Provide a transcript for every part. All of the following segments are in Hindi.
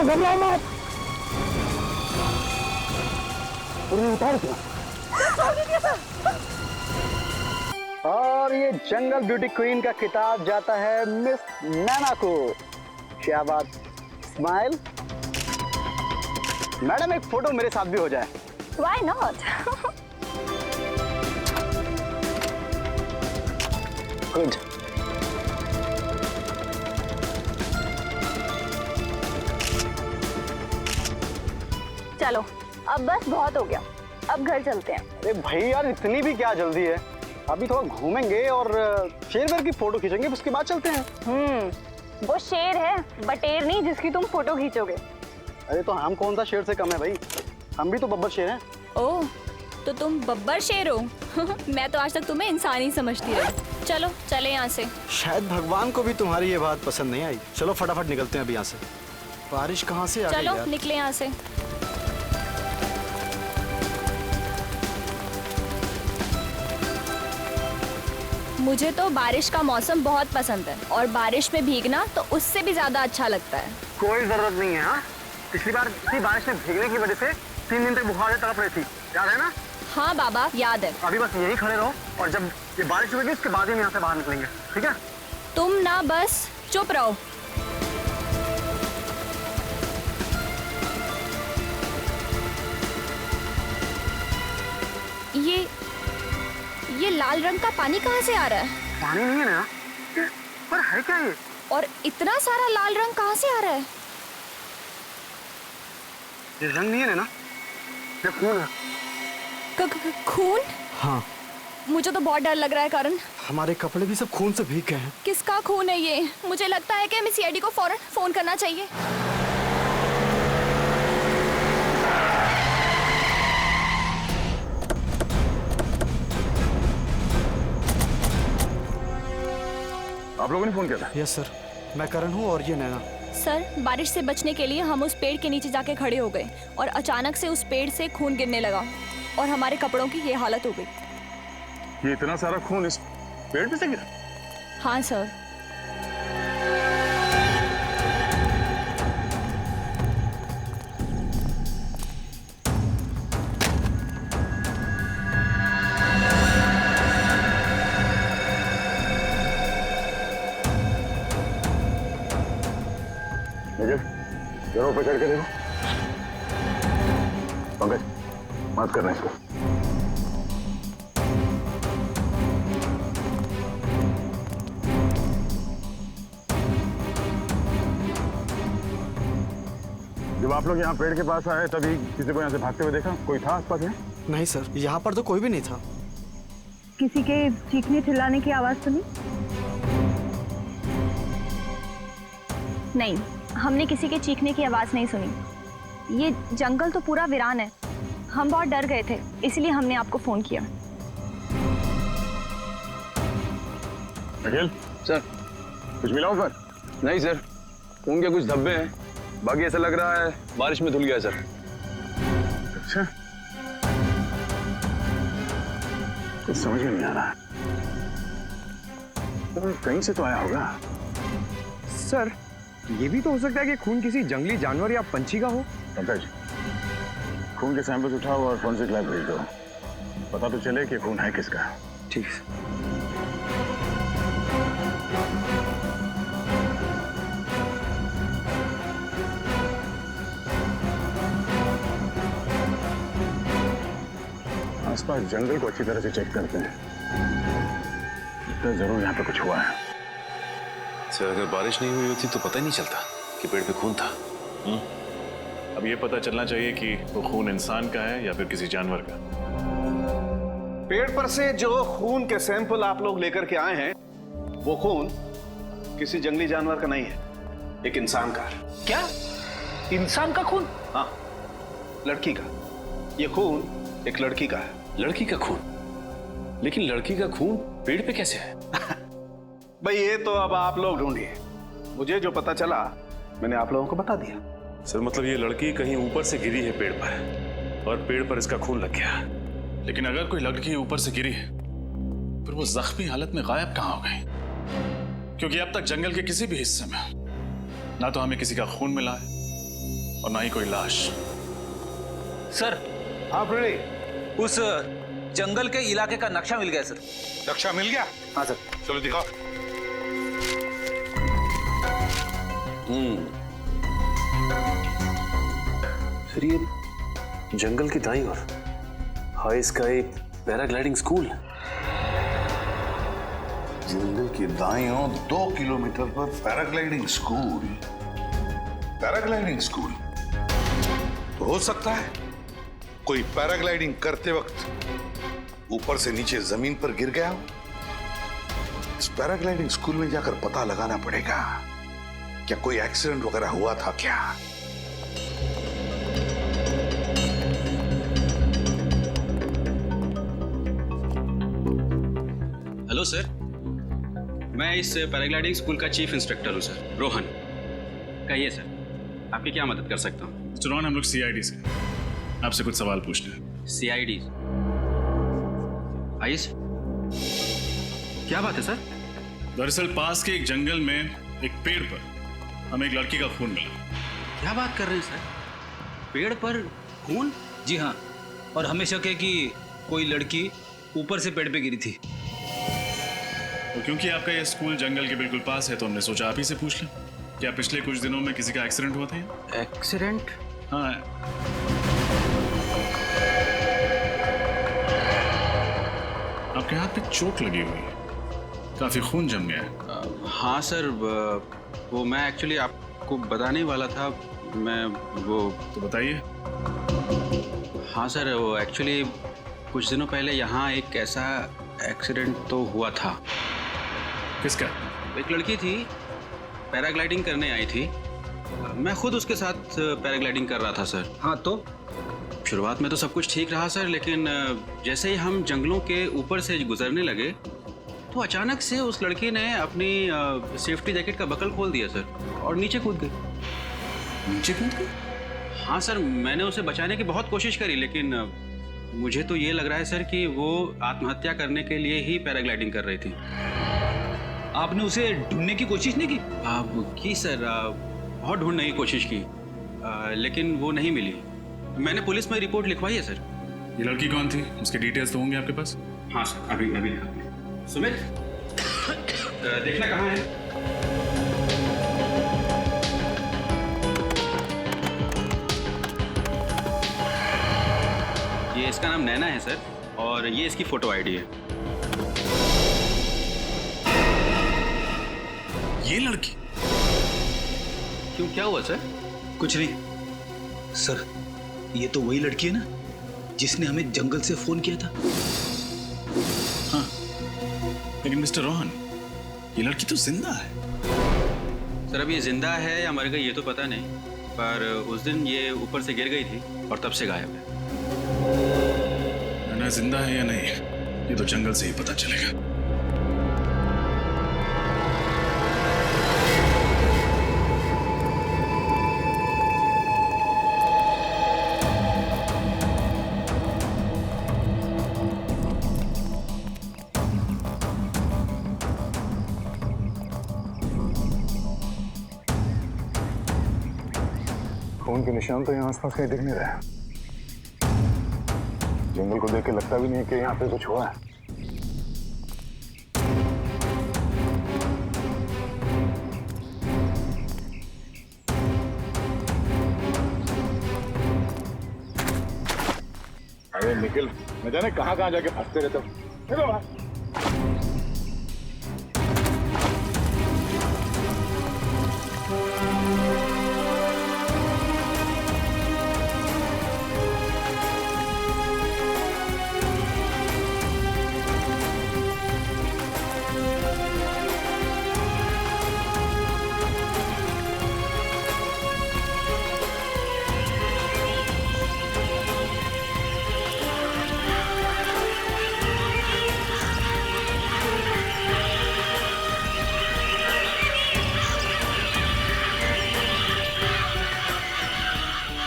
घबराओ मत। उतार दो। और ये जंगल ब्यूटी क्वीन का खिताब जाता है मिस नैना को। क्या बात, स्माइल। मैडम एक फोटो मेरे साथ भी हो जाए। Why not? गुड। चलो अब बस बहुत हो गया, अब घर चलते हैं। अरे भाई यार, इतनी भी क्या जल्दी है? अभी थोड़ा घूमेंगे और शेर वेर की फोटो खींचेंगे, उसके बाद चलते हैं। वो शेर है, बटेर नहीं जिसकी तुम फोटो खींचोगे। अरे तो हम कौन सा शेर से कम है भाई, हम भी तो बब्बर शेर हैं। ओह, तो तुम बब्बर शेर हो? मैं तो आज तक तुम्हें इंसान ही समझती रही। चलो चले यहाँ से। शायद भगवान को भी तुम्हारी ये बात पसंद नहीं आई। चलो फटाफट निकलते हैं अभी यहाँ से। बारिश कहाँ से आ गई चलो यार? निकले यहाँ से। मुझे तो बारिश का मौसम बहुत पसंद है और बारिश में भीगना तो उससे भी ज्यादा अच्छा लगता है। कोई जरूरत नहीं है। हाँ, पिछली बार इसी बारिश में भीगने की वजह से 3 दिन तक बुखार से तड़प रही थी, याद है ना? हाँ बाबा, याद है। अभी बस यही खड़े रहो और जब ये बारिश होगी उसके बाद ही हम यहाँ से बाहर निकलेंगे, ठीक है? तुम ना बस चुप रहो। ये लाल रंग का पानी कहाँ से आ रहा है? पानी नहीं है ना, पर है क्या ये? और इतना सारा लाल रंग कहाँ से आ रहा है? ये रंग नहीं है ना, ये खून है। खून? हाँ, मुझे तो बहुत डर लग रहा है करण। हमारे कपड़े भी सब खून से भीग गए हैं। किसका खून है ये? मुझे लगता है कि हमें सीआईडी को फौरन फोन करना चाहिए। आप लोगों ने फोन किया था? यस सर, मैं करण हूँ और ये नैना। सर, बारिश से बचने के लिए हम उस पेड़ के नीचे जाके खड़े हो गए और अचानक से उस पेड़ से खून गिरने लगा और हमारे कपड़ों की ये हालत हो गई। ये इतना सारा खून इस पेड़ पे से गिरा? हाँ सर। जरा ऊपर चढ़ के देखो। पंकज, मत करना इसको। जब आप लोग यहाँ पेड़ के पास आए तभी किसी को यहाँ से भागते हुए देखा? कोई था आसपास में? नहीं सर, यहाँ पर तो कोई भी नहीं था। किसी के चीखने चिल्लाने की आवाज सुनी? नहीं, हमने किसी के चीखने की आवाज नहीं सुनी। ये जंगल तो पूरा वीरान है। हम बहुत डर गए थे, इसलिए हमने आपको फोन किया। अखिल सर। कुछ मिला ऊपर? नहीं सर, खून के कुछ धब्बे हैं, बाकी ऐसा लग रहा है बारिश में धुल गया सर। अच्छा, कुछ समझ में नहीं आ रहा। तो कहीं से तो आया होगा। सर, ये भी तो हो सकता है कि खून किसी जंगली जानवर या पंछी का हो। पंकज, खून के सैंपल्स उठाओ और फोरेंसिक लैब भेज दो, पता तो चले कि खून है किसका। ठीक है। आसपास जंगल को अच्छी तरह से चेक करते हैं, तो जरूर यहाँ पे कुछ हुआ है। सर, अगर बारिश नहीं हुई होती तो पता ही नहीं चलता कि पेड़ पे खून था। अब ये पता चलना चाहिए कि वो खून इंसान का है या फिर किसी जानवर का। पेड़ पर से जो खून के सैंपल आप लोग लेकर के आए हैं, वो खून किसी जंगली जानवर का नहीं है, एक इंसान का है। क्या? इंसान का खून? हाँ, लड़की का। ये खून एक लड़की का है। लड़की का खून? लेकिन लड़की का खून पेड़ पे कैसे है? भाई ये तो अब आप लोग ढूंढिए, मुझे जो पता चला मैंने आप लोगों को बता दिया। सर, मतलब ये लड़की कहीं ऊपर से गिरी है पेड़ पर और पेड़ पर इसका खून लग गया। लेकिन अगर कोई लड़की ऊपर से गिरी है फिर वो जख्मी हालत में गायब कहाँ हो गई? क्योंकि अब तक जंगल के किसी भी हिस्से में ना तो हमें किसी का खून मिला है और ना ही कोई लाश। सर, हाँ प्रणय, उस जंगल के इलाके का नक्शा मिल गया सर। नक्शा मिल गया? हाँ सर। चलो दिखाओ। फिर ये जंगल की दाईं ओर हाई स्काई पैराग्लाइडिंग स्कूल। जंगल की दाईं ओर 2 किलोमीटर पर पैराग्लाइडिंग स्कूल। पैराग्लाइडिंग स्कूल तो हो सकता है कोई पैराग्लाइडिंग करते वक्त ऊपर से नीचे जमीन पर गिर गया हो। इस पैराग्लाइडिंग स्कूल में जाकर पता लगाना पड़ेगा क्या कोई एक्सीडेंट वगैरह हुआ था क्या। हेलो सर, मैं इस पैराग्लाइडिंग स्कूल का चीफ इंस्ट्रक्टर हूँ सर, रोहन। कहिए सर, आपकी क्या मदद कर सकता हूँ? रोहन, हम लोग CID से आपसे कुछ सवाल पूछने हैं। CID? आइए सर, क्या बात है सर? दरअसल पास के एक जंगल में एक पेड़ पर हमें एक लड़की का खून मिला। क्या बात कर रहे हैं सर? पेड़ पर खून? जी हाँ, और हमें शक है कि कोई लड़की ऊपर से पेड़ पे गिरी थी। और क्योंकि आपका ये स्कूल जंगल के बिल्कुल पास है तो हमने सोचा आप ही से पूछ लें, क्या पिछले कुछ दिनों में किसी का एक्सीडेंट हुआ था? एक्सीडेंट? हाँ। आपके हाथ पे चोट लगी हुई है, काफी खून जम गया है। हाँ सर, वो मैं एक्चुअली आपको बताने वाला था। मैं वो तो बताइए। हाँ सर, वो एक्चुअली कुछ दिनों पहले यहाँ एक ऐसा एक्सीडेंट तो हुआ था। किसका? एक लड़की थी, पैराग्लाइडिंग करने आई थी। मैं खुद उसके साथ पैराग्लाइडिंग कर रहा था सर। हाँ तो? शुरुआत में तो सब कुछ ठीक रहा सर, लेकिन जैसे ही हम जंगलों के ऊपर से गुजरने लगे तो अचानक से उस लड़की ने अपनी सेफ्टी जैकेट का बकल खोल दिया सर और नीचे कूद गई। नीचे कूद गई? हाँ सर, मैंने उसे बचाने की बहुत कोशिश करी, लेकिन मुझे तो ये लग रहा है सर कि वो आत्महत्या करने के लिए ही पैराग्लाइडिंग कर रही थी। आपने उसे ढूंढने की कोशिश नहीं की? की सर, बहुत ढूंढने की कोशिश की, लेकिन वो नहीं मिली। मैंने पुलिस में रिपोर्ट लिखवाई है सर। ये लड़की कौन थी? उसके डिटेल्स तो होंगे आपके पास? हाँ सर, अभी अभी सुमित, देखना कहाँ है? ये इसका नाम नैना है सर, और ये इसकी फोटो आईडी है। ये लड़की? क्यों, क्या हुआ सर? कुछ नहीं सर, ये तो वही लड़की है ना जिसने हमें जंगल से फोन किया था। हाँ, लेकिन मिस्टर रोहन, ये लड़की तो जिंदा है। सर, अब ये जिंदा है या मर गई ये तो पता नहीं, पर उस दिन ये ऊपर से गिर गई थी और तब से गायब है। नैना जिंदा है या नहीं, ये तो जंगल से ही पता चलेगा। खून के निशान तो यहाँ आसपास कहीं दिख नहीं रहा है। जंगल को देख के लगता भी नहीं कि यहाँ पे कुछ हुआ है। अरे निखिल, न जाने कहाँ कहाँ जाके फंसते रहते हो। चलो बाहर।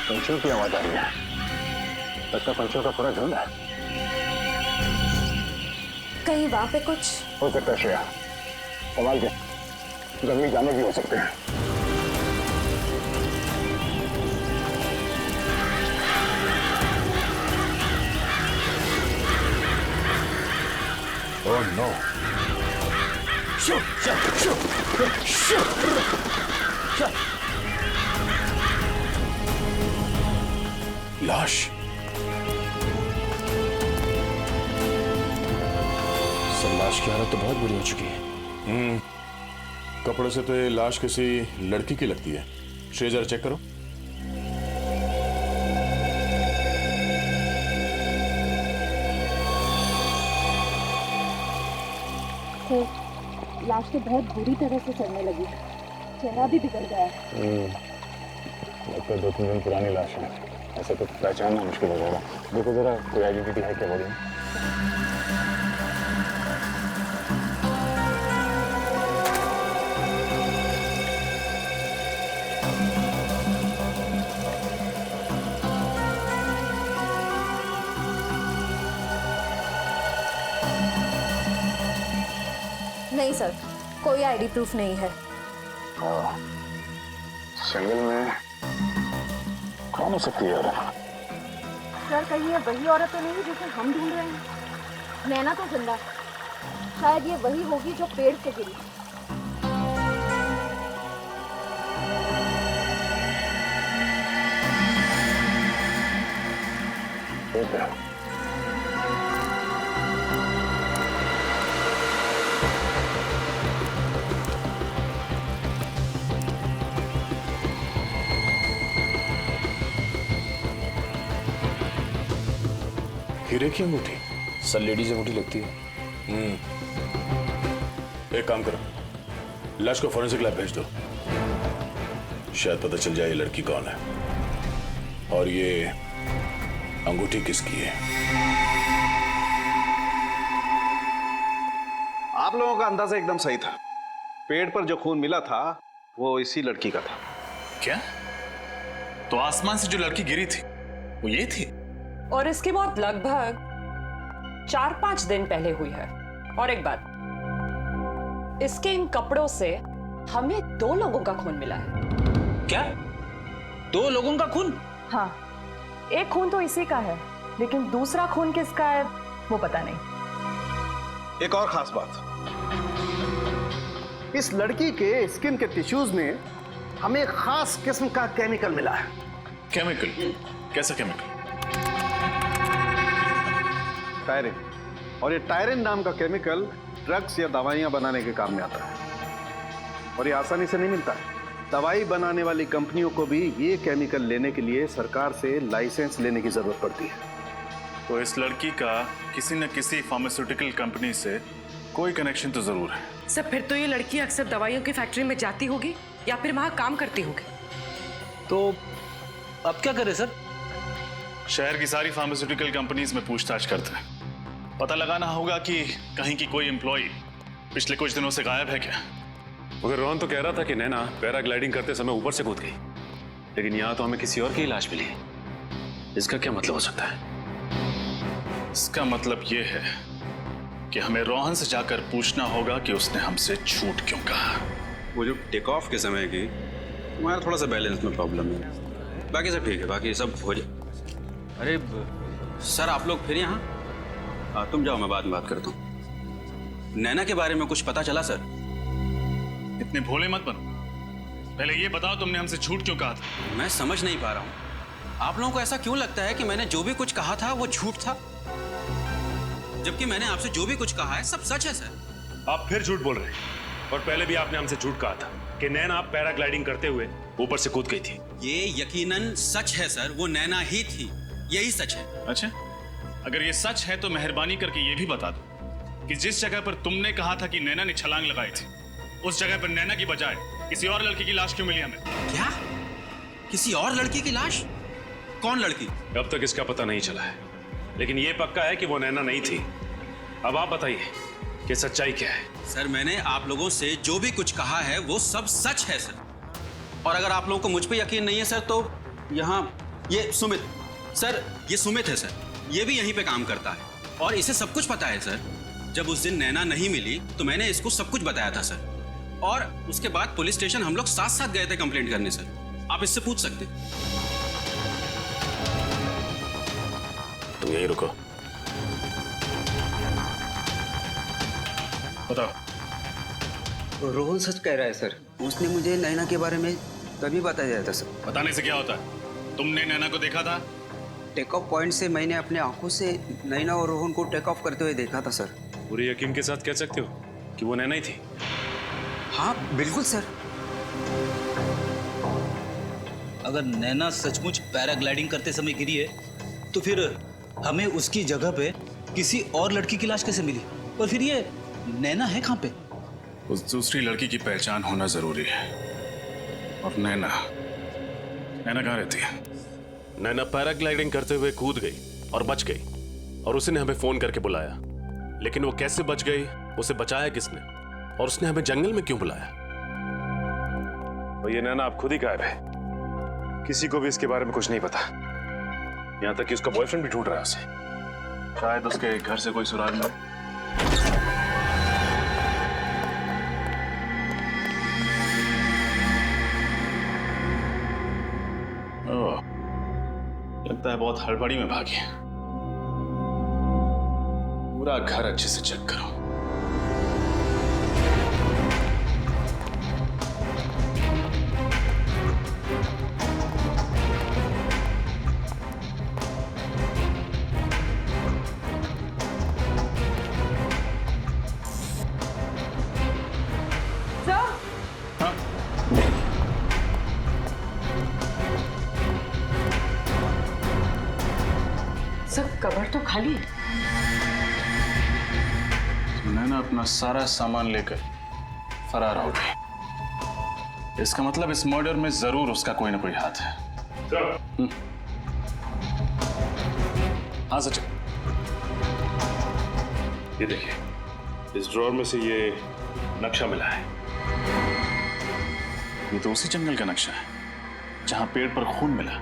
पंछियों की आवाज आ रही है। लगता पंछियों का पूरा झुंड है। कहीं वहां पे कुछ हो सकता है श्रेया, सवाल के जंगली जानवर भी हो सकते हैं। Oh no. लाश। सर लाश की हालत तो बहुत बुरी हो चुकी है। कपड़ों से तो ये लाश किसी लड़की की लगती है। श्रेय जरा चेक करो। लाश तो बहुत बुरी तरह से सड़ने लगी, चेहरा भी बिगड़ गया है। लगता 2-3 दिन पुरानी लाश है, ऐसा तो पहचानना मुश्किल हो जाएगा। देखो जरा कोई आइडेंटिटी है क्या बॉडी में? नहीं सर, कोई आईडी प्रूफ नहीं है। जंगल में कौन हो सकती है यार? सर कहीं ये वही औरत तो नहीं जिसे हम ढूंढ रहे हैं? नैना तो जिंदा, शायद ये वही होगी जो पेड़ से गिरी। हीरे की अंगूठी? सर लेडीज अंगूठी लगती है। एक काम करो, लाश को फॉरेंसिक लैब भेज दो, शायद पता चल जाए ये लड़की कौन है और ये अंगूठी किसकी है। आप लोगों का अंदाजा एकदम सही था। पेड़ पर जो खून मिला था वो इसी लड़की का था। क्या? तो आसमान से जो लड़की गिरी थी वो ये थी? और इसकी मौत लगभग 4-5 दिन पहले हुई है। और एक बात, इसके इन कपड़ों से हमें 2 लोगों का खून मिला है। क्या? 2 लोगों का खून? हाँ, एक खून तो इसी का है, लेकिन दूसरा खून किसका है वो पता नहीं। एक और खास बात, इस लड़की के स्किन के टिश्यूज में हमें एक खास किस्म का केमिकल मिला है। केमिकल? कैसा केमिकल? टायरिन। और ये टायरिन नाम का केमिकल ड्रग्स या दवाइयां बनाने के काम में आता है और ये आसानी से नहीं मिलता है। दवाई बनाने वाली कंपनियों को भी ये केमिकल लेने के लिए सरकार से लाइसेंस लेने की जरूरत पड़ती है। तो इस लड़की का किसी न किसी फार्मास्यूटिकल कंपनी से कोई कनेक्शन तो जरूर है। सर फिर तो ये लड़की अक्सर दवाइयों की फैक्ट्री में जाती होगी या फिर वहां काम करती होगी। तो अब क्या करें सर? शहर की सारी फार्मास्यूटिकल कंपनीज में पूछताछ करते हैं। पता लगाना होगा कि कहीं की कोई एम्प्लॉय पिछले कुछ दिनों से गायब है क्या। मगर रोहन तो कह रहा था कि नैना पैराग्लाइडिंग करते समय ऊपर से कूद गई, लेकिन यहाँ तो हमें किसी और की लाश मिली। इसका क्या मतलब हो सकता है? इसका मतलब यह है कि हमें रोहन से जाकर पूछना होगा कि उसने हमसे झूठ क्यों कहा। वो जो टेक ऑफ के समय की हमारा थोड़ा सा बैलेंस में प्रॉब्लम है, बाकी सब ठीक है, बाकी सब हो जाए। अरे सर आप लोग फिर यहाँ? तुम जाओ, मैं बाद में बात करता हूँ। नैना के बारे में कुछ पता चला सर? इतने भोले मत बनो, पहले ये बताओ तुमने हमसे झूठ क्यों कहा था। मैं समझ नहीं पा रहा हूँ, आप लोगों को ऐसा क्यों लगता है कि मैंने जो भी कुछ कहा था वो झूठ था, जबकि मैंने आपसे जो भी कुछ कहा है सब सच है सर। आप फिर झूठ बोल रहे हैं, और पहले भी आपने हमसे झूठ कहा था कि नैना पैराग्लाइडिंग करते हुए ऊपर से कूद गई थी। ये यकीनन सच है सर, वो नैना ही थी, यही सच है। अच्छा, अगर ये सच है तो मेहरबानी करके ये भी बता दो कि जिस जगह पर तुमने कहा था कि नैना ने छलांग लगाई थी, उस जगह पर नैना की बजाय किसी और लड़की की लाश क्यों मिली हमें? क्या? किसी और लड़की की लाश? कौन लड़की? अब तक इसका पता नहीं चला है, लेकिन ये पक्का है कि वो नैना नहीं थी। अब आप बताइए कि सच्चाई क्या है? सर मैंने आप लोगों से जो भी कुछ कहा है वो सब सच है सर, और अगर आप लोगों को मुझ पे यकीन नहीं है सर तो यहाँ ये सुमित सर, ये सुमित है सर, ये भी यहीं पे काम करता है और इसे सब कुछ पता है सर। जब उस दिन नैना नहीं मिली तो मैंने इसको सब कुछ बताया था सर, और उसके बाद पुलिस स्टेशन हम लोग साथ साथ गए थे कंप्लेंट करने सर। आप इससे पूछ सकते। तुम यहीं रुको। बताओ। रोहन सच कह रहा है सर। उसने मुझे नैना के बारे में तभी बताया था सर। बताने से क्या होता है? तुमने नैना को देखा था? टेक ऑफ पॉइंट से मैंने अपने आंखों से नैना और रोहन को टेक ऑफ करते हुए देखा था सर। पूरे यकीन के साथ कह सकते हो कि वो नैना ही थी? हाँ बिल्कुल सर। अगर नैना सचमुच पैराग्लाइडिंग करते समय गिरी है तो फिर हमें उसकी जगह पे किसी और लड़की की लाश कैसे मिली? और फिर ये नैना है कहाँ पे? उस दूसरी लड़की की पहचान होना जरूरी है। और नैना कहाँ रहती है? नैना पैराग्लाइडिंग करते हुए कूद गई और बच गई, और उसने हमें फोन करके बुलाया। लेकिन वो कैसे बच गई, उसे बचाया किसने, और उसने हमें जंगल में क्यों बुलाया? और ये नैना आप खुद ही गायब है। किसी को भी इसके बारे में कुछ नहीं पता, यहां तक कि उसका बॉयफ्रेंड भी ढूंढ रहा है उसे। शायद उसके घर से कोई सुराग मिले। लगता है बहुत हड़बड़ी में भागी। पूरा घर अच्छे से चेक करो। सब कवर तो खाली है। नैना अपना सारा सामान लेकर फरार हो गई। इसका मतलब इस मर्डर में जरूर उसका कोई ना कोई हाथ है। हाँ सचिन, ये देखिए, इस ड्रॉर में से ये नक्शा मिला है। ये तो उसी जंगल का नक्शा है जहां पेड़ पर खून मिला।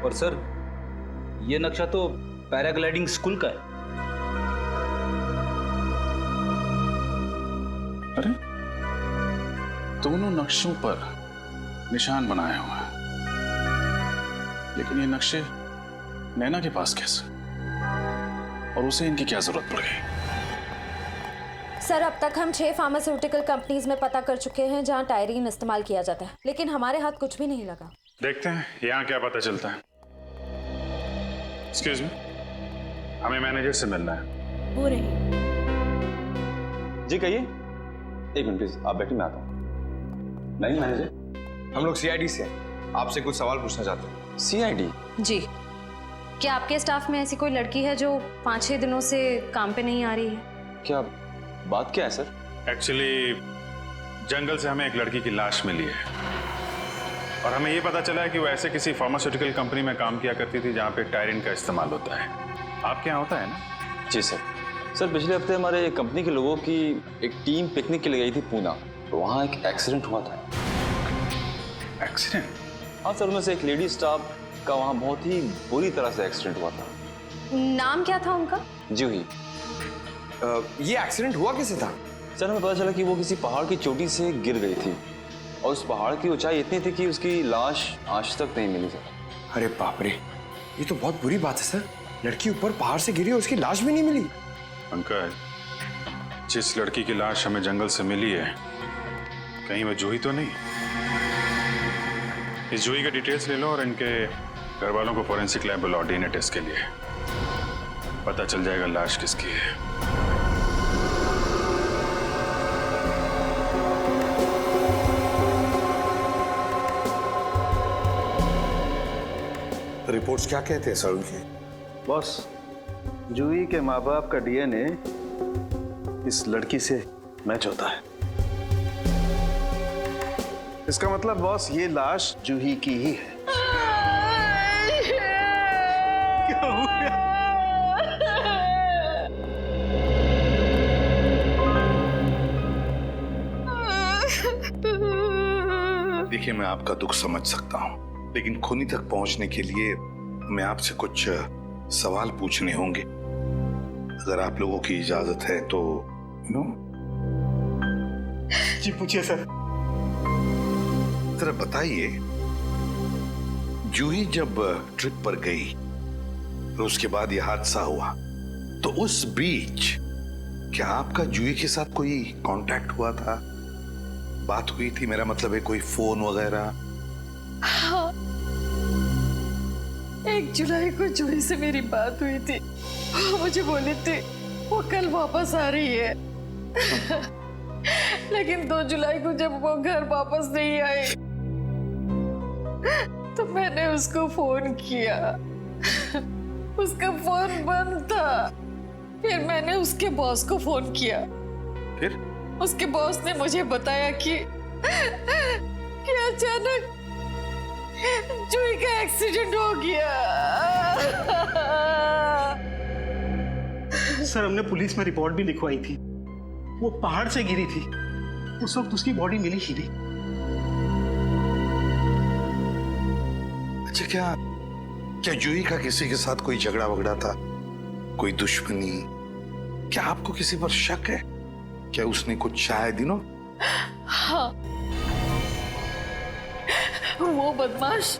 और सर ये नक्शा तो पैराग्लाइडिंग स्कूल का है। अरे दोनों नक्शों पर निशान बनाए हुए हैं, लेकिन ये नक्शे नैना के पास कैसे, और उसे इनकी क्या जरूरत पड़ गई? सर अब तक हम 6 फार्मास्यूटिकल कंपनीज में पता कर चुके हैं जहां टायरीन इस्तेमाल किया जाता है, लेकिन हमारे हाथ कुछ भी नहीं लगा। देखते हैं यहाँ क्या पता चलता है। एक्सक्यूज मी, हमें मैनेजर से मिलना है। वो रही। जी कहिए। एक मिनट प्लीज, आप बैठिए, मैं आता हूँ। नहीं मैनेजर, हम लोग सीआईडी से हैं, आपसे कुछ सवाल पूछना चाहते हैं। सीआईडी? जी। क्या आपके स्टाफ में ऐसी कोई लड़की है जो 5-6 दिनों से काम पे नहीं आ रही है? क्या बात क्या है सर? एक्चुअली जंगल से हमें एक लड़की की लाश मिली है, और हमें ये पता चला है कि वो ऐसे किसी फार्मास्यूटिकल कंपनी में काम किया करती थी जहाँ पे टायरिन का इस्तेमाल होता है। आपके यहाँ होता है ना? जी सर। सर पिछले हफ्ते हमारे कंपनी के लोगों की एक टीम पिकनिक के लिए गई थी पूना, तो वहाँ एक एक्सीडेंट हुआ था। एक्सीडेंट? हाँ सर, उनमें से एक लेडी स्टाफ का वहाँ बहुत ही बुरी तरह से एक्सीडेंट हुआ था। नाम क्या था उनका? जूही। ये एक्सीडेंट हुआ कैसे था? सर हमें पता चला कि वो किसी पहाड़ की चोटी से गिर गई थी, और उस पहाड़ की ऊंचाई इतनी थी कि उसकी लाश आज तक नहीं मिली सर। अरे बाप रे, ये तो बहुत बुरी बात है सर। लड़की ऊपर पहाड़ से गिरी और उसकी लाश भी नहीं मिली। अंकल, जिस लड़की की लाश हमें जंगल से मिली है, कहीं वो जूही तो नहीं? इस जूही के डिटेल्स ले लो और इनके घर वालों को फॉरेंसिक लैब बुलाओ डीएनए टेस्ट के लिए। पता चल जाएगा लाश किसकी है। रिपोर्ट्स क्या कहते हैं सर उनके? बॉस, जूही के माँ बाप का डीएनए इस लड़की से मैच होता है। इसका मतलब बॉस, ये लाश जूही की ही है। क्या हो गया? देखिए, मैं आपका दुख समझ सकता हूं, लेकिन खूनी तक पहुंचने के लिए मैं आपसे कुछ सवाल पूछने होंगे। अगर आप लोगों की इजाजत है तो नो? जी पूछिए सर। जरा बताइए, जूही जब ट्रिप पर गई और उसके बाद यह हादसा हुआ, तो उस बीच क्या आपका जूही के साथ कोई कांटेक्ट हुआ था? बात हुई थी, मेरा मतलब है कोई फोन वगैरह? हाँ, 1 जुलाई को जूही से मेरी बात हुई थी। वो मुझे बोली थी वो कल वापस आ रही है। लेकिन 2 जुलाई को जब वो घर वापस नहीं आई तो मैंने उसको फोन किया। उसका फोन बंद था। फिर मैंने उसके बॉस को फोन किया। फिर उसके बॉस ने मुझे बताया कि अचानक जूही का एक्सीडेंट हो गया। सर, हमने पुलिस में रिपोर्ट भी लिखवाई थी। वो पहाड़ से गिरी थी। उस वक्त उसकी बॉडी मिली ही नहीं। अच्छा, क्या जूही का किसी के साथ कोई झगड़ा वगड़ा था? कोई दुश्मनी? क्या आपको किसी पर शक है? क्या उसने कुछ चाहे दिनों? हाँ, वो बदमाश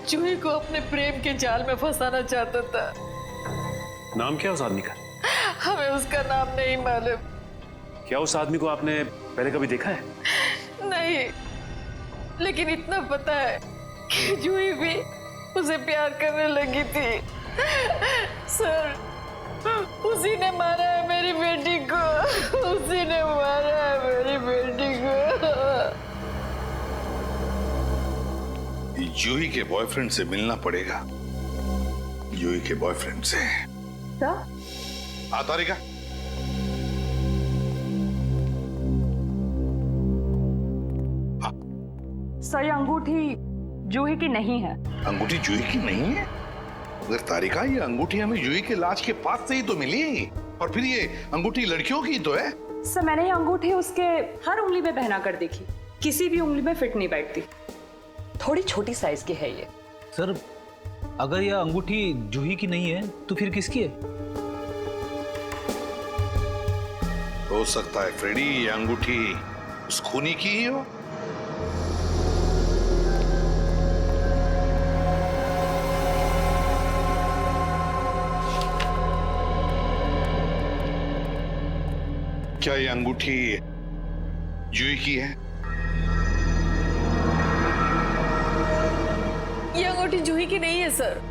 जूही को अपने प्रेम के जाल में फंसाना चाहता था। नाम क्या उस आदमी का? हमें उसका नाम नहीं मालूम। क्या उस आदमी को आपने पहले कभी देखा है? नहीं, लेकिन इतना पता है कि जूही भी उसे प्यार करने लगी थी। सर, उसी ने मारा है मेरी बेटी को। उसी ने मारा है मेरी बेटी को। जूही के बॉयफ्रेंड से मिलना पड़ेगा। जूही के बॉयफ्रेंड से। क्या? तारिका, सर, अंगूठी जूही की नहीं है। अंगूठी जूही की नहीं है? अगर तारिका, ये अंगूठी हमें जूही के लाश के पास से ही तो मिली, और फिर ये अंगूठी लड़कियों की तो है। सर, मैंने ये अंगूठी उसके हर उंगली में पहना कर देखी, किसी भी उंगली में फिट नहीं बैठती। थोड़ी छोटी साइज की है ये। सर, अगर यह अंगूठी जूही की नहीं है तो फिर किसकी है? हो सकता है फ्रेडी, ये अंगूठी उस खूनी की ही हो। क्या ये अंगूठी जूही की है? ये अंगूठी जूही की नहीं है सर।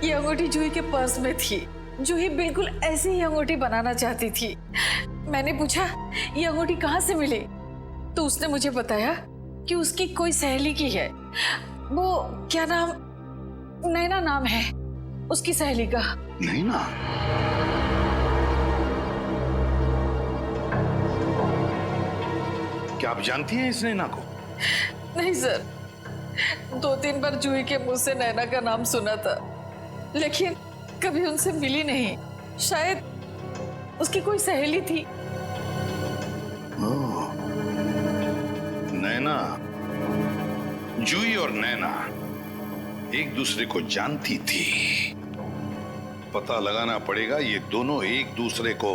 ये अंगूठी जूही के पर्स में थी। जूही बिल्कुल ऐसी ही अंगूठी बनाना चाहती थी। मैंने पूछा ये अंगूठी कहाँ से मिली, तो उसने मुझे बताया कि उसकी कोई सहेली की है। वो क्या नाम, नैना नाम है उसकी सहेली का। नैना? क्या आप जानती हैं इस नैना को? नहीं सर, 2-3 बार जूही के मुंह से नैना का नाम सुना था, लेकिन कभी उनसे मिली नहीं। शायद उसकी कोई सहेली थी। ओह, नैना, जूही और नैना एक दूसरे को जानती थी। पता लगाना पड़ेगा ये दोनों एक दूसरे को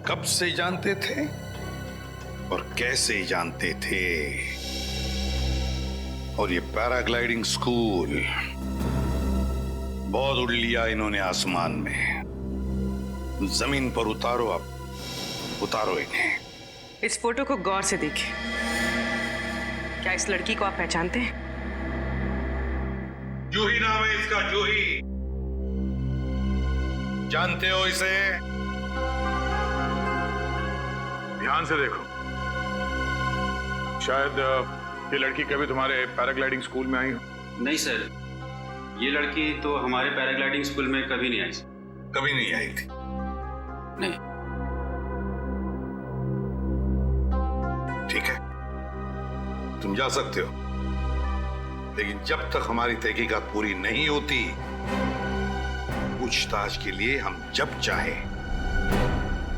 कब से जानते थे और कैसे जानते थे। और ये पैराग्लाइडिंग स्कूल बहुत उड़ लिया इन्होंने आसमान में। जमीन पर उतारो, अब उतारो इन्हें। इस फोटो को गौर से देखिए। क्या इस लड़की को आप पहचानते हैं? जूही नाम है इसका, जूही। जानते हो इसे? ध्यान से देखो। शायद ये लड़की कभी तुम्हारे पैराग्लाइडिंग स्कूल में आई हो। नहीं सर, ये लड़की तो हमारे पैराग्लाइडिंग स्कूल में कभी नहीं आई। कभी नहीं आई थी? नहीं। ठीक है, तुम जा सकते हो, लेकिन जब तक हमारी तहकीकात पूरी नहीं होती, पूछताछ के लिए हम जब चाहे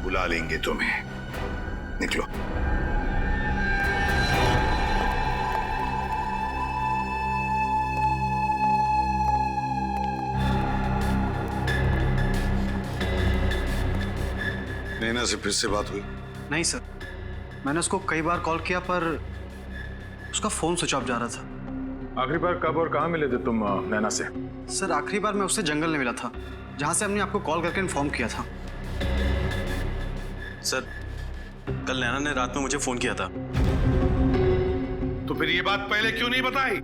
बुला लेंगे तुम्हें। निकलो। नैना से फिर से बात हुई? नहीं सर, मैंने उसको कई बार कॉल किया पर उसका फोन स्विच ऑफ जा रहा था। आखिरी बार कब और कहाँ मिले थे तुम नैना से? सर, आखिरी बार मैं उससे जंगल में मिला था। जहाँ से हमने आपको कॉल करके इन्फॉर्म किया था। सर, कल नैना ने रात में मुझे फोन किया था। तो फिर ये बात पहले क्यों नहीं बताई?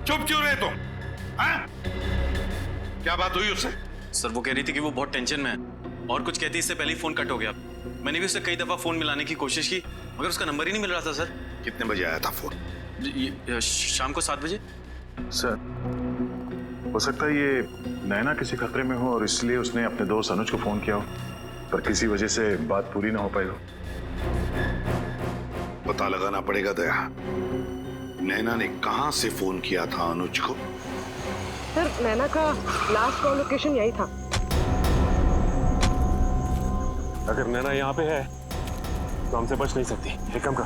चुप क्यों रहे तुम? हाँ? क्या बात हुई उससे? सर, वो कह रही थी कि वो बहुत टेंशन में है और कुछ कहती इससे पहले ही फोन कट हो गया। मैंने भी उससे कई दफा फोन मिलाने की कोशिश की मगर उसका नंबर ही नहीं मिल रहा था। सर, कितने बजे आया था फोन? शाम को 7 बजे। सर, हो सकता है ये नैना किसी खतरे में हो और इसलिए उसने अपने दोस्त अनुज को फोन किया हो, पर किसी वजह से बात पूरी ना हो पाई हो। पता लगाना पड़ेगा दया, नैना ने कहां से फोन किया था अनुज को? सर, नैना का लास्ट कॉल लोकेशन यही था। अगर नैना यहाँ पे है तो हमसे बच नहीं सकती। एक काम कर,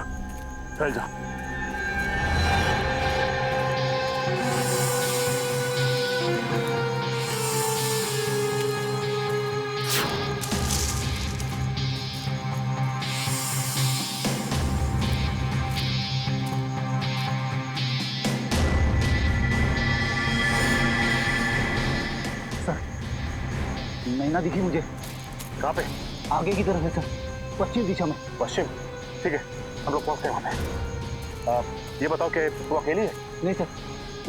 फैल जा। नैना दिखी मुझे। कहाँ पे? आगे की तरफ है सर, पश्चिम दिशा में। पश्चिम? ठीक है, हम लोग पहुँचते हैं वहाँ पे। ये बताओ कि वो अकेली है? नहीं सर,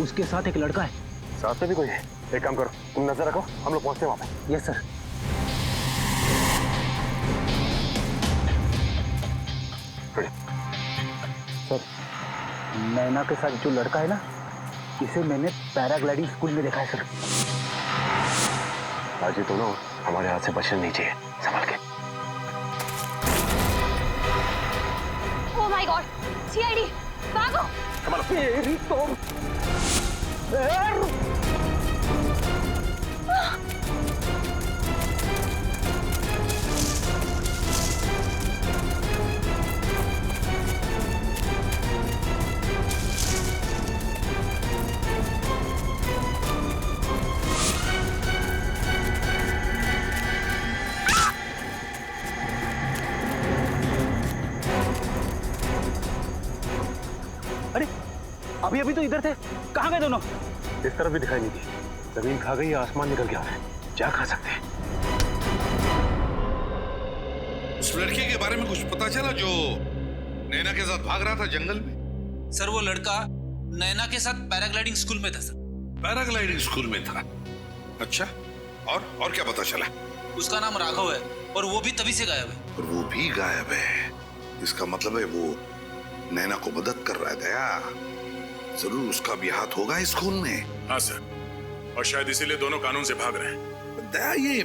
उसके साथ एक लड़का है। साथ में भी कोई है? एक काम करो, तुम नजर रखो, हम लोग पहुँचते हैं वहाँ पे। Yes sir. सर, नैना के साथ जो लड़का है ना, इसे मैंने पैराग्लाइडिंग स्कूल में देखा है सर। आज ये दोनों हमारे हाथ से बचने नहीं चाहिए, संभाल के। ओह माय गॉड, सीआईडी, भागो! मेरी तो अभी अभी तो इधर थे, कहाँ गए दोनों? इस तरफ भी दिखाई नहीं दी। जमीन खा गई या आसमान निकल गया है, क्या खा सकते हैं? उस लड़के के बारे में कुछ पता चला जो नैना के साथ भाग रहा था जंगल में? सर, वो लड़का नैना के साथ पैराग्लाइडिंग स्कूल में था सर। पैराग्लाइडिंग स्कूल में था? अच्छा, और क्या पता चला? उसका नाम राघव है और वो भी तभी से गायब है। और वो भी गायब है, इसका मतलब है वो नैना को मदद कर रहा है। दया, जरूर उसका भी हाथ होगा इस खून में। हाँ सर, और शायद इसीलिए दोनों कानून से भाग रहे हैं। दया, ये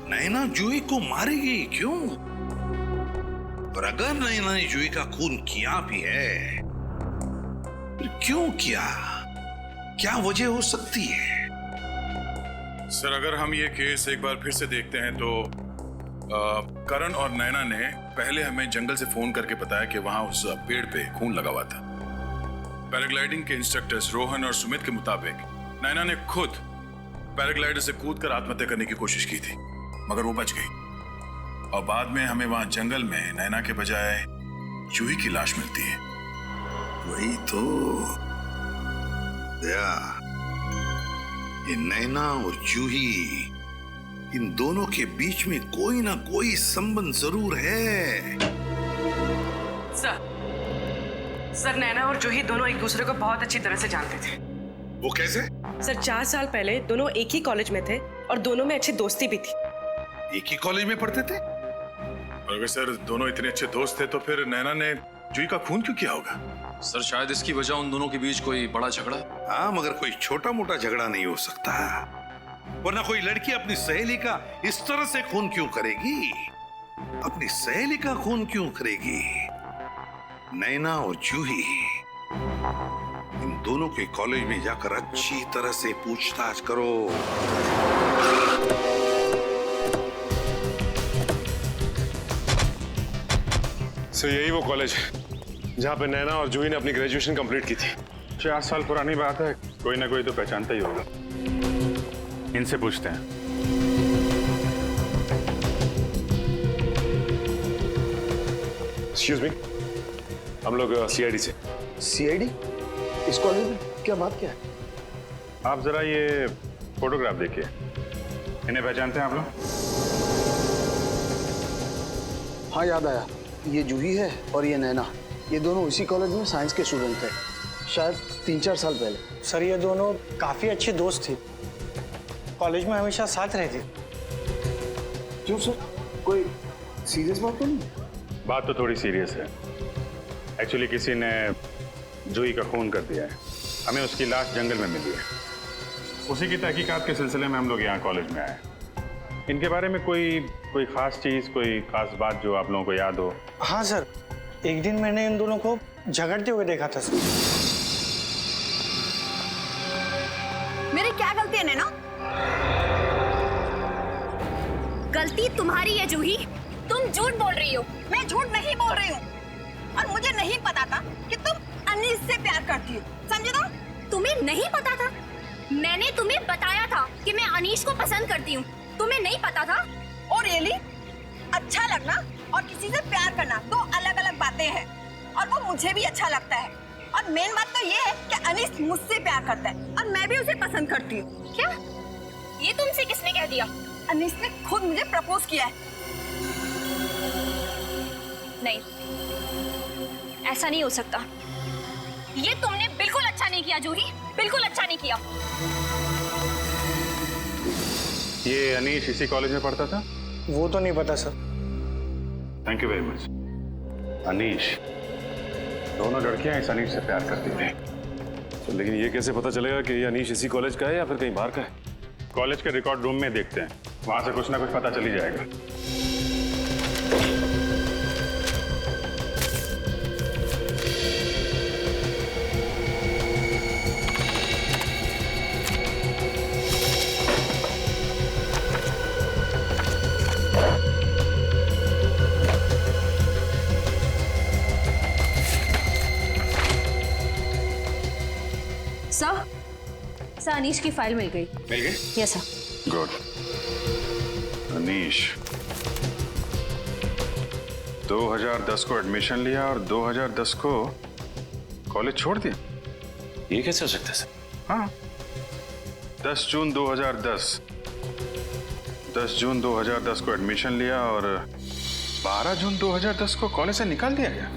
नैना जूही को मारेगी क्यों? और अगर नैना ने जूही का खून किया भी है, फिर क्यों किया? क्या वजह हो सकती है? सर, अगर हम ये केस एक बार फिर से देखते हैं तो करण और नैना ने पहले हमें जंगल से फोन करके बताया कि वहां उस पेड़ पे खून लगा हुआ था। पैराग्लाइडिंग के इंस्ट्रक्टर्स रोहन और सुमित के मुताबिक नैना ने खुद पैराग्लाइडर से कूदकर आत्महत्या करने की कोशिश की थी मगर वो बच गई। और बाद में हमें वहां जंगल में नैना के बजाय जूही की लाश मिलती है। वही तो दया, ये नैना और जूही, इन दोनों के बीच में कोई ना कोई संबंध जरूर है। सर, नैना और जूही दोनों एक दूसरे को बहुत अच्छी तरह से जानते थे। वो कैसे? सर, 4 साल पहले दोनों एक ही कॉलेज में थे और दोनों में अच्छी दोस्ती भी थी। एक ही कॉलेज में पढ़ते थे? अगर सर दोनों इतने अच्छे दोस्त थे तो फिर नैना ने जूही का खून क्यों किया होगा? सर, शायद इसकी वजह उन दोनों के बीच कोई बड़ा झगड़ा। हाँ, मगर कोई छोटा मोटा झगड़ा नहीं हो सकता, वरना कोई लड़की अपनी सहेली का इस तरह से खून क्यों करेगी? अपनी सहेली का खून क्यों करेगी? नैना और जूही, इन दोनों के कॉलेज में जाकर अच्छी तरह से पूछताछ करो। सर, यही वो कॉलेज है जहाँ पे नैना और जूही ने अपनी ग्रेजुएशन कंप्लीट की थी। 4 साल पुरानी बात है, कोई ना कोई तो पहचानता ही होगा। इनसे पूछते हैं। एक्सक्यूज मी, हम लोग सीआईडी से। सीआईडी? इस कॉलेज में क्या बात क्या है? आप जरा ये फोटोग्राफ देखिए। इन्हें पहचानते हैं आप लोग? हाँ याद आया, ये जूही है और ये नैना। ये दोनों इसी कॉलेज में साइंस के स्टूडेंट थे, शायद 3-4 साल पहले। सर ये दोनों काफी अच्छी दोस्त थी, कॉलेज में हमेशा साथ रहती। क्यों सर, कोई सीरियस बात तो नहीं? बात तो थोड़ी सीरियस है। एक्चुअली किसी ने जूही का खून कर दिया है। हमें उसकी लाश जंगल में मिली है। उसी की तहकीकात के सिलसिले में हम लोग यहाँ कॉलेज में आए। इनके बारे में कोई खास चीज़, कोई खास बात जो आप लोगों को याद हो? हाँ सर, एक दिन मैंने इन दोनों को झगड़ते हुए देखा था सर। मेरी क्या गलती है नैना? गलती तुम्हारी है जूही, तुम झूठ बोल रही हो। मैं झूठ नहीं बोल रही हूँ, और मुझे नहीं पता था कि तुम अनीस से प्यार करती हो, समझे ना? तुम्हें नहीं पता था? मैंने तुम्हें बताया था कि मैं अनीश को पसंद करती हूँ, तुम्हें नहीं पता था? और रियली अच्छा लगना और किसी से प्यार करना दो अलग अलग बातें हैं, और वो मुझे भी अच्छा लगता है। और मेन बात तो ये है कि अनीस मुझसे प्यार करता है और मैं भी उसे पसंद करती हूँ। क्या? ये तुमसे किसने कह दिया? अनीस ने खुद मुझे प्रपोज किया है। नहीं, ऐसा नहीं हो सकता। ये तुमने बिल्कुल अच्छा नहीं किया जूही, बिल्कुल अच्छा नहीं किया। ये अनीश इसी कॉलेज में पढ़ता था? वो तो नहीं पता sir. Thank you very much. Anish, दोनों लड़कियां इस अनीश से प्यार करती थी। तो लेकिन ये कैसे पता चलेगा कि ये अनीश इसी कॉलेज का है या फिर कहीं बाहर का है? कॉलेज के रिकॉर्ड रूम में देखते हैं, वहां से कुछ ना कुछ पता चल ही जाएगा। सर अनीश की फाइल मिल गई। मिल गई? Yes sir. गुड। अनीश 2010 को एडमिशन लिया और 2010 को कॉलेज छोड़ दिया। ये कैसे हो सकता है सर? हाँ, 10 जून 2010 को एडमिशन लिया और 12 जून 2010 को कॉलेज से निकाल दिया गया।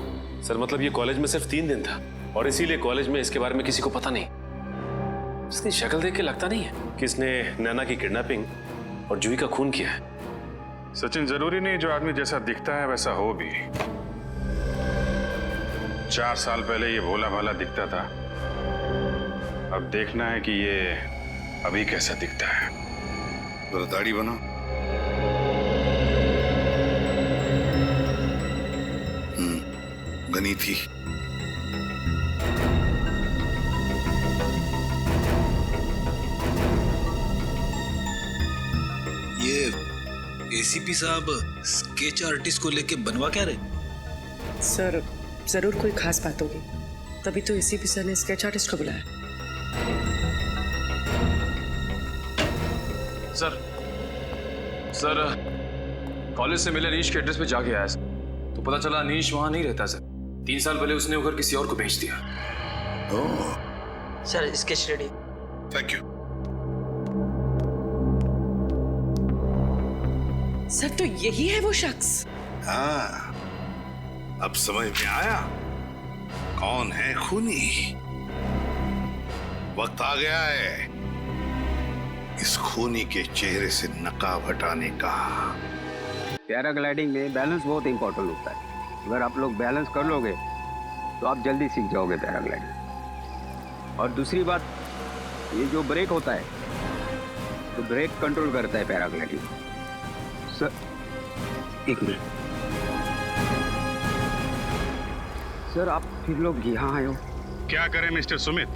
सर मतलब ये कॉलेज में सिर्फ 3 दिन था और इसीलिए कॉलेज में इसके बारे में किसी को पता नहीं। इसकी शक्ल देख के लगता नहीं है कि इसने नैना की किडनैपिंग और जूही का खून किया है। सचिन, जरूरी नहीं जो आदमी जैसा दिखता है वैसा हो भी। 4 साल पहले ये भोला भाला दिखता था, अब देखना है कि ये अभी कैसा दिखता है। जरा दाढ़ी बना। गनी थी। ये एसीपी साहब स्केच आर्टिस्ट को लेके बनवा क्या रहे? सर जरूर कोई खास बात होगी, तभी तो एसीपी सर ने स्केच आर्टिस्ट को बुलाया। सर कॉलेज से मिले अनीश के एड्रेस पे जाके आया सर, तो पता चला अनीश वहां नहीं रहता सर। 3 साल पहले उसने होकर किसी और को भेज दिया। Sir sketch ready. Thank you. Sir तो यही है वो शख्स। हाँ, अब समझ में आया कौन है खूनी। वक्त आ गया है इस खूनी के चेहरे से नकाब हटाने का। पैराग्लाइडिंग में बैलेंस बहुत इंपॉर्टेंट होता है। अगर आप लोग बैलेंस कर लोगे तो आप जल्दी सीख जाओगे पैराग्लाइडिंग। और दूसरी बात, ये जो ब्रेक होता है तो ब्रेक कंट्रोल करता है पैराग्लाइडिंग। सर एक मिनट सर, आप फिर लोग यहाँ आए हो? क्या करें मिस्टर सुमित,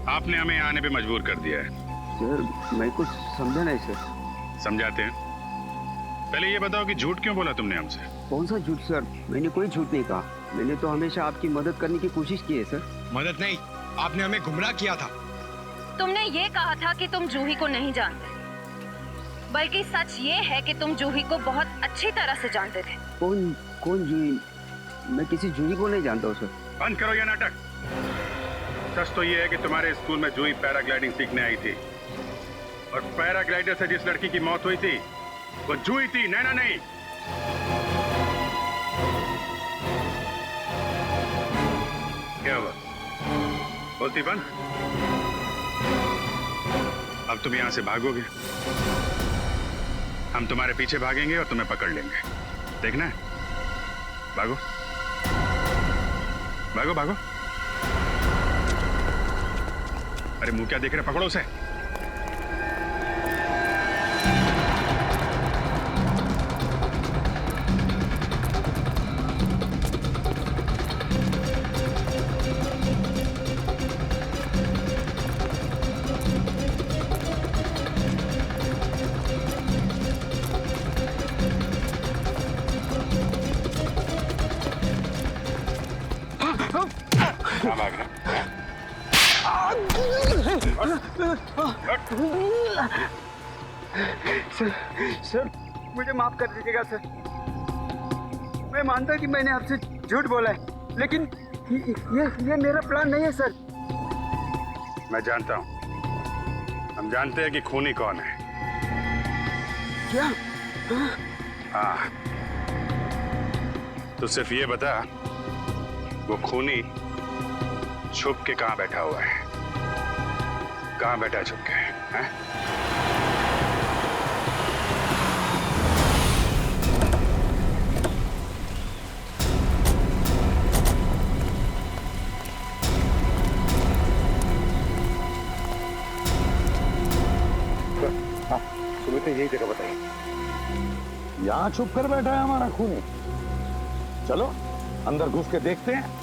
आपने हमें आने पे मजबूर कर दिया है। सर मैं कुछ समझा नहीं सर। समझाते हैं। पहले ये बताओ कि झूठ क्यों बोला तुमने हमसे? कौन सा झूठ सर? मैंने कोई झूठ नहीं कहा। मैंने तो हमेशा आपकी मदद करने की कोशिश की है सर। मदद नहीं, आपने हमें गुमराह किया था। तुमने ये कहा था कि तुम जूही को नहीं जानते, बल्कि सच ये है कि तुम जूही को बहुत अच्छी तरह से जानते थे। कौन जूही? मैं किसी जूही को नहीं जानता हूँ सर। बंद करो ये नाटक। सच तो ये है कि तुम्हारे स्कूल में जूही पैराग्लाइडिंग सीखने आई थी और पैराग्लाइडर से जिस लड़की की मौत हुई थी वो जूही थी, नैना नहीं। क्या हुआ? बोलती बंद। अब तुम यहां से भागोगे, हम तुम्हारे पीछे भागेंगे और तुम्हें पकड़ लेंगे। देखना है? भागो भागो भागो। अरे मुंह क्या देख रहे, पकड़ो उसे। सर मुझे माफ कर दीजिएगा सर। मैं मानता हूँ कि मैंने आपसे झूठ बोला है, लेकिन ये मेरा प्लान नहीं है सर। मैं जानता हूं, हम जानते हैं कि खूनी कौन है। क्या? हाँ, तो सिर्फ ये बता वो खूनी छुप के कहां बैठा हुआ है? कहां बैठा छुप के है? सुबह तो यही जगह बताइए। यहाँ छुप कर बैठा है हमारा खूनी। चलो अंदर घुस के देखते हैं।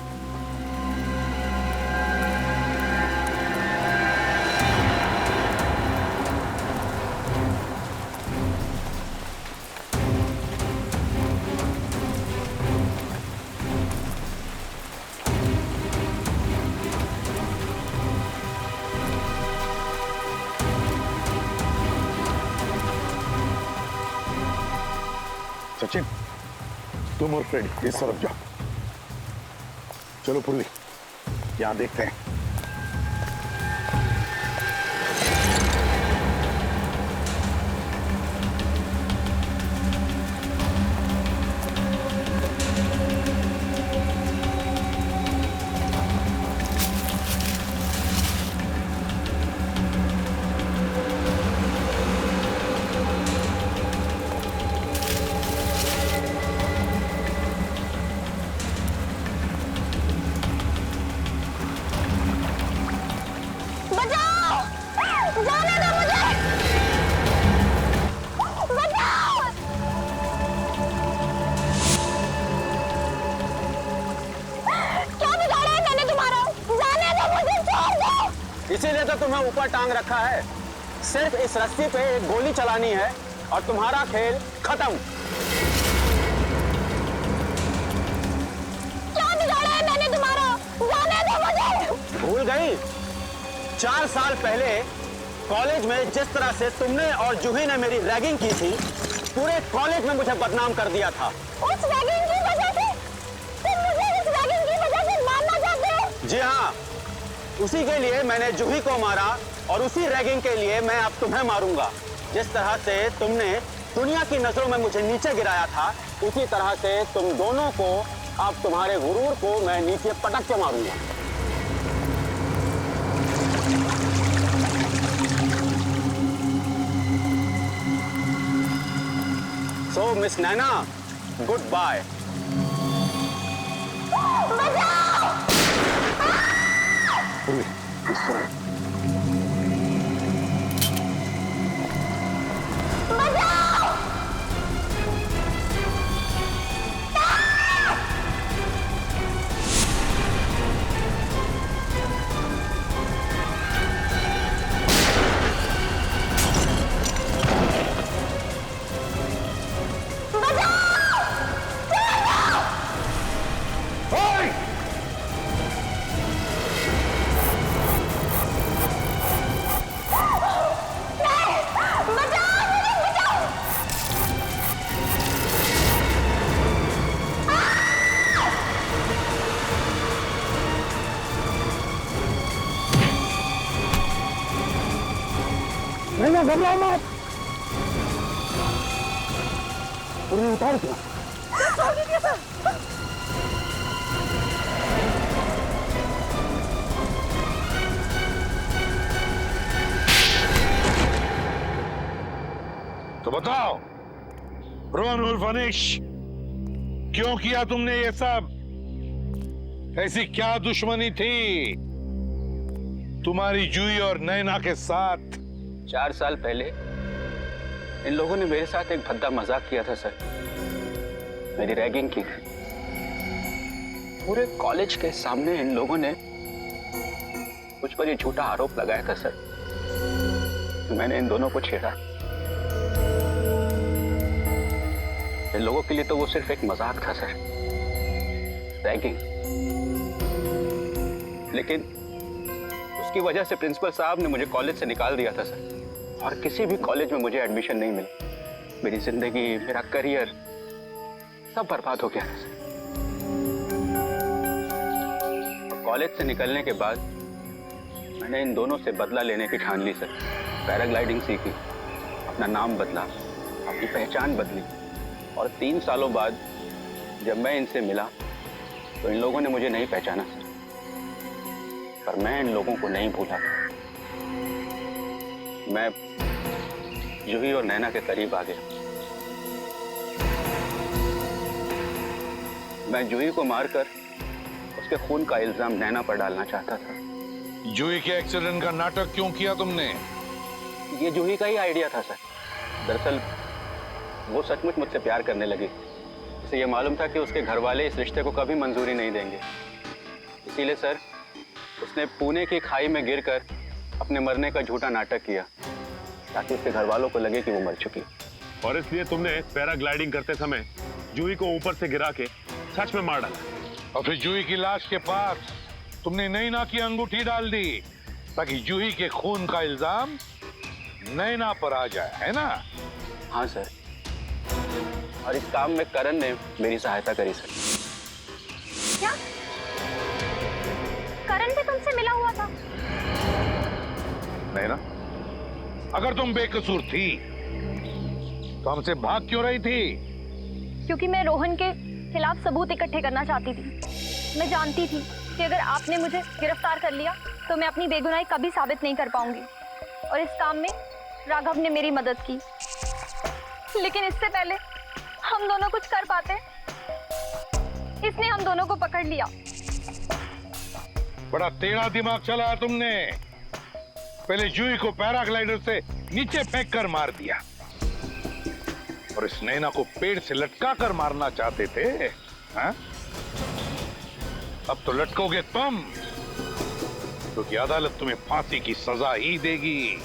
सचिन, तुम और फ्रेड इस तरफ जाओ। चलो पूर्वी, यहां देखते हैं। इसीलिए तो तुम्हें ऊपर टांग रखा है। सिर्फ इस रस्सी पे एक गोली चलानी है और तुम्हारा खेल खत्म। क्या बिगाड़ा है मैंने तुम्हारा? जाने दो मुझे। भूल गई? 4 साल पहले कॉलेज में जिस तरह से तुमने और जूही ने मेरी रैगिंग की थी, पूरे कॉलेज में मुझे बदनाम कर दिया था। उस रैगिंग की वजह से तुम मुझे इस रैगिंग की वजह से मारना चाहते हो? जी हाँ, उसी के लिए मैंने जूही को मारा और उसी रैगिंग के लिए मैं अब तुम्हें मारूंगा। जिस तरह से तुमने दुनिया की नजरों में मुझे नीचे गिराया था, उसी तरह से तुम दोनों को, अब तुम्हारे गुरूर को मैं नीचे पटक के मारूंगा। सो मिस नैना, गुड बाय। घबराओ मत। उन्हें उतार दिया। तो बताओ रोहन उर्फ अनिश, क्यों किया तुमने ये सब? ऐसी क्या दुश्मनी थी तुम्हारी जूही और नैना के साथ? 4 साल पहले इन लोगों ने मेरे साथ एक भद्दा मजाक किया था सर। मेरी रैगिंग की थी। पूरे कॉलेज के सामने इन लोगों ने मुझ पर ये झूठा आरोप लगाया था सर कि मैंने इन दोनों को छेड़ा। इन लोगों के लिए तो वो सिर्फ एक मजाक था सर, रैगिंग। लेकिन उसकी वजह से प्रिंसिपल साहब ने मुझे कॉलेज से निकाल दिया था सर, और किसी भी कॉलेज में मुझे एडमिशन नहीं मिला। मेरी जिंदगी, मेरा करियर सब बर्बाद हो गया था सर। कॉलेज से निकलने के बाद मैंने इन दोनों से बदला लेने की ठान ली सर। पैराग्लाइडिंग सीखी, अपना नाम बदला, अपनी पहचान बदली, और 3 सालों बाद जब मैं इनसे मिला तो इन लोगों ने मुझे नहीं पहचाना सर, पर मैं इन लोगों को नहीं भूला था। मैं जूही और नैना के करीब आ गया। मैं जूही को मारकर उसके खून का इल्जाम नैना पर डालना चाहता था। जूही के एक्सीडेंट का नाटक क्यों किया तुमने? ये जूही का ही आइडिया था सर। दरअसल वो सचमुच मुझसे प्यार करने लगी। उसे ये मालूम था कि उसके घर वाले इस रिश्ते को कभी मंजूरी नहीं देंगे। इसीलिए सर उसने पुणे की खाई में गिरकर अपने मरने का झूठा नाटक किया ताकि उसके घर वालों को लगे कि वो मर चुकी। और इसलिए तुमने पैराग्लाइडिंग करते समय जूही को ऊपर से गिरा के सच में मार डाला। और फिर जूही की लाश के पास तुमने नैना की अंगूठी डाल दी ताकि जूही के खून का इल्जाम नैना पर आ जाए, है ना? हाँ सर, और इस काम में करण ने मेरी सहायता करी सर। क्या करण भी तुमसे मिला हुआ था? नैना, अगर तुम बेकसूर थी तो हमसे भाग क्यों रही थी? क्योंकि मैं रोहन के खिलाफ सबूत इकट्ठे करना चाहती थी। मैं जानती थी कि अगर आपने मुझे गिरफ्तार कर लिया तो मैं अपनी बेगुनाही कभी साबित नहीं कर पाऊंगी, और इस काम में राघव ने मेरी मदद की। लेकिन इससे पहले हम दोनों कुछ कर पाते, इसने हम दोनों को पकड़ लिया। बड़ा टेढ़ा दिमाग चलाया तुमने। पहले जूही को पैराग्लाइडर से नीचे फेंक कर मार दिया, और इस नैना को पेड़ से लटका कर मारना चाहते थे, हाँ? अब तो लटकोगे तुम, क्योंकि अदालत तुम्हें फांसी की सजा ही देगी।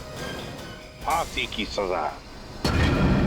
फांसी की सजा।